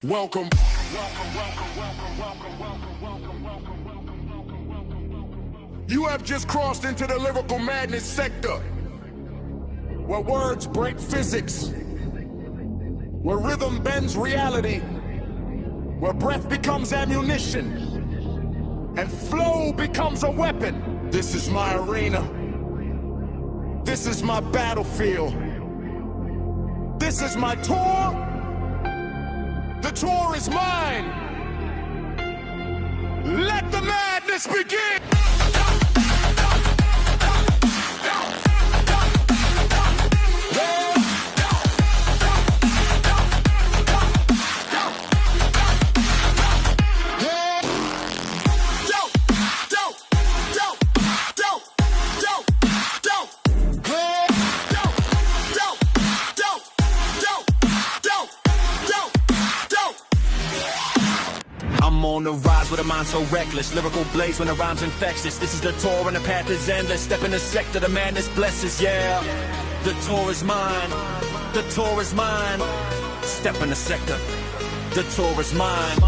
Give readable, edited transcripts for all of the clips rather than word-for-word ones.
Welcome. You have just crossed into the lyrical madness sector, where words break physics, where rhythm bends reality, where breath becomes ammunition, and flow becomes a weapon. This is my arena. This is my battlefield. This is my tour. The tour is mine. Let the madness begin. On the rise with a mind so reckless, lyrical blaze when the rhyme's infectious. This is the tour and the path is endless. Step in the sector, the madness blesses, yeah. The tour is mine, the tour is mine. Step in the sector, the tour is mine.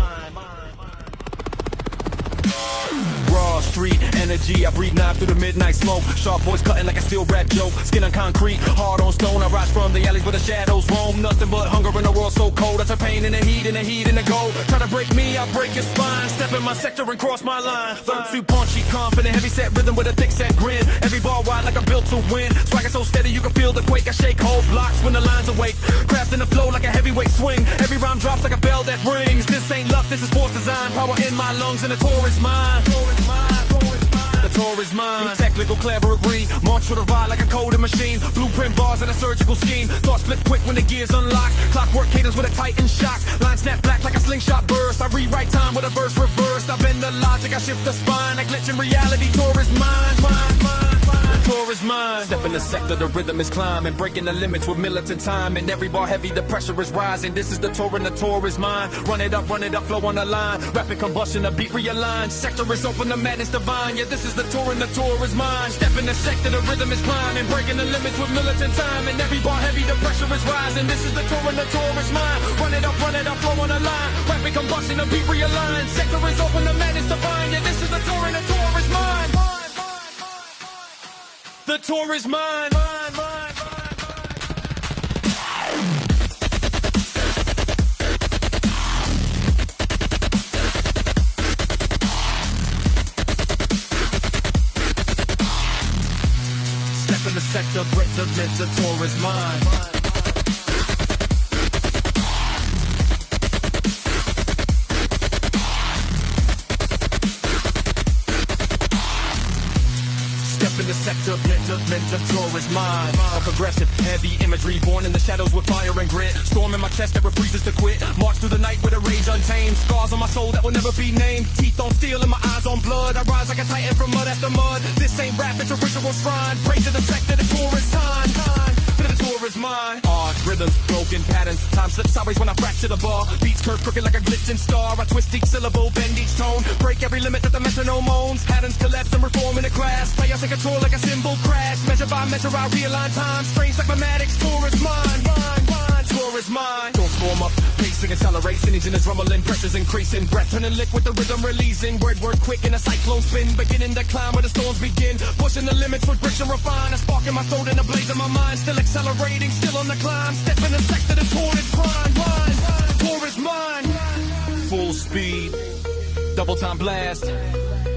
Raw street energy, I breathe knife through the midnight smoke. Sharp voice cutting like a steel rap joke. Skin on concrete, hard on stone. I rise from the alleys where the shadows roam. Nothing but hunger in a world so cold. I turn pain in the heat, in the heat, in the gold. Try to break me, I break your spine. Step in my sector and cross my line. Third too punchy, confident, heavy set rhythm with a thick set grin. Every ball wide like I'm built to win. Swagger so steady you can feel the quake. I shake whole blocks when the lines awake. Crafting the flow like a heavyweight swing. Every rhyme drops like a bell that rings. This ain't luck, this is force design. Power in my lungs and the tour is mine. The tour is mine. Technical clarity, march for the ride like a coding machine. Blueprint bars and a surgical scheme. Thoughts flip quick when the gears unlock. Clockwork cadence with a tighten shock. Line snap black like a slingshot burst. I rewrite time with a verse reversed. I bend the logic, I shift the spine. I glitch in reality. Tour is mine. The tour is mine. Step in the sector, the rhythm is climbing. Breaking the limits with militant time. And every bar heavy, the pressure is rising. This is the tour and the tour is mine. Run it up, flow on the line. Rapid combustion, the beat realigned. Sector is open, the madness divine. Yeah, this is the tour and the tour is mine. Step in the sector, the rhythm is climbing. Breaking the limits with militant time. And every bar heavy, the pressure is rising. This is the tour and the tour is mine. Run it up, flow on the line. Rapid combustion, the beat realigned. Sector is open, the madness divine. Yeah, this is the tour and the tour is mine. The tour is mine. Step in the sector, break the lid, the tour is mine. In the sector, the tour is mine. A progressive, heavy imagery, born in the shadows with fire and grit. Storm in my chest that refuses to quit. March through the night with a rage untamed. Scars on my soul that will never be named. Teeth on steel and my eyes on blood. I rise like a titan from mud after mud. This ain't rap, it's a ritual shrine. Pray to the sector, the tour is time. The tour is mine. Art, rhythms, broken patterns. Time slips sideways when I fracture the bar. Beats curve crooked like a glitching star. I twist each syllable, bend each tone. Break every limit that the metronome owns. Patterns collapse and reform in the class. Players take control like a cymbal crash. Measure by measure, I realign time. Strange like mathematics, tour is mine. Tour is mine. Don't form up, pacing, acceleration. Engines rumbling, pressure's increasing. Breath turning liquid, the rhythm releasing. Word quick in a cyclone spin. Beginning to climb where the storms begin. Pushing the limits with bricks and refine. A spark in my throat and a blaze in my mind. Still accelerating, still on the climb. Step in the sector, the tour is prime. The tour is mine. Full speed, double time blast.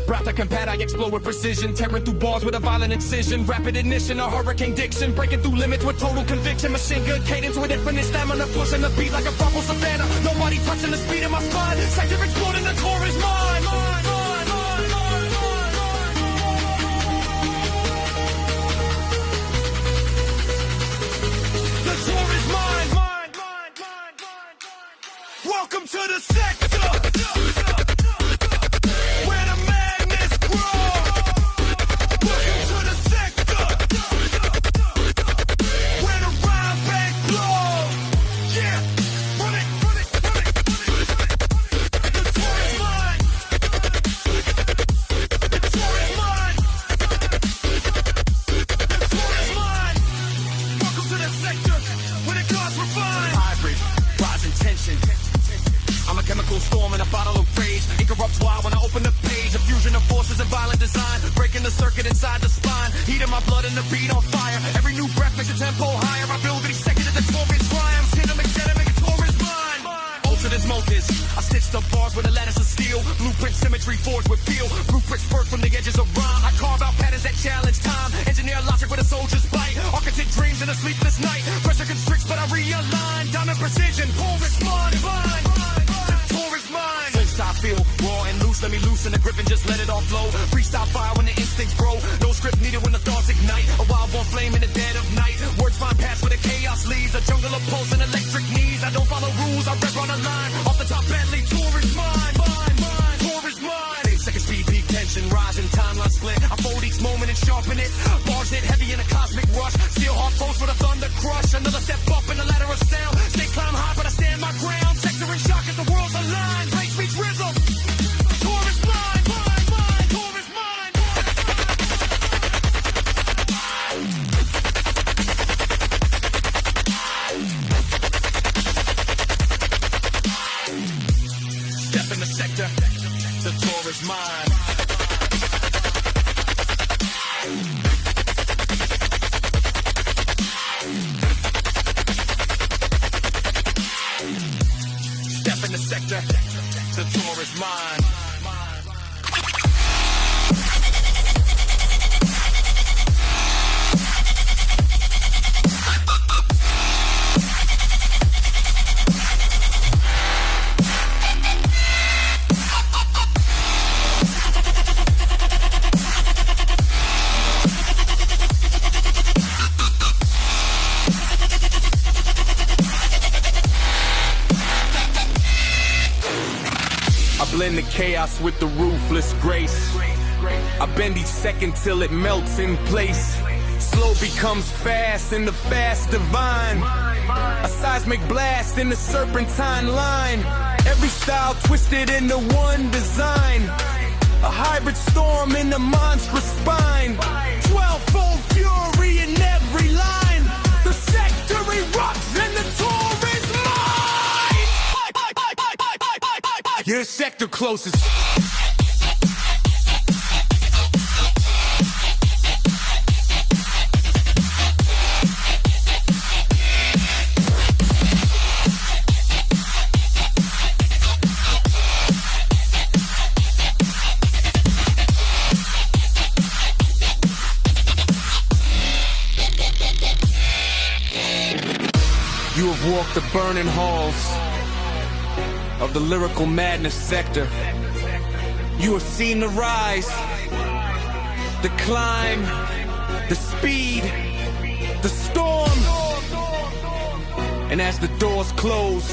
Breath I combat, I explode with precision. Tearing through bars with a violent incision. Rapid ignition, a hurricane diction. Breaking through limits with total conviction. Machine gun cadence with infinite stamina. Pushing the beat like a purple savannah. Nobody touching the speed in my spine. Sector exploding, the tour is mine. The tour is mine. Welcome to the sector. storm and a bottle of rage. Ink erupts wild when I open the page. A fusion of forces and violent design, breaking the circuit inside the spine. Heat in my blood and the beat on fire. Every new breath makes the tempo higher. I build each second at the torrent triumphs. Hit 'em, make a torrent's mine. Ultimate motives. I stitched up bars with a lattice of steel. Blueprint symmetry forged with feel. Blueprints birth from the edges of rhyme. I carve out patterns that challenge time. Engineer logic with a soldier's bite. Architect dreams in a sleepless night. Pressure constricts but I realign. Diamond precision. Torrent's mine. Torrent's mine. Since I feel raw and loose, let me loosen the grip and just let it all flow. Freestyle fire when the instincts grow. No script needed when the thoughts ignite. A wild born flame in the dead of night. Words find paths where the chaos leads. A jungle of pulse and electric knees. I don't follow rules, I rep on a line. Off the top badly, Torrent's mine. Torrent's mine. 8 second speed, peak tension, rising, timeline split. I fold each moment and sharpen it. Bars hit heavy in a cosmic rush. Steel hard foes for the thunder crush. Another step up in the ladder of sound. Stay climb high, but I stand my ground. Sector in shock as the world's aligned. Break speech rhythm. Torrent's mine. Torrent's mine. Step in the sector. The Torrent's mine. Step in the sector. The Torrent's mine. Blend the chaos with the ruthless grace. I bend each second till it melts in place. Slow becomes fast and the fast divine. A seismic blast in the serpentine line. Every style twisted into one design. A hybrid storm in the monstrous spine. 12-fold fury in every line. The sector erupts and the Torrent's mine. Your sector closest. You have walked the burning halls of the lyrical madness sector. You have seen the rise, the climb, the speed, the storm. And as the doors close,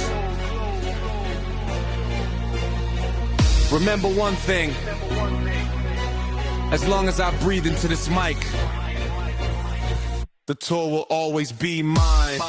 remember one thing. As long as I breathe into this mic, the tour will always be mine.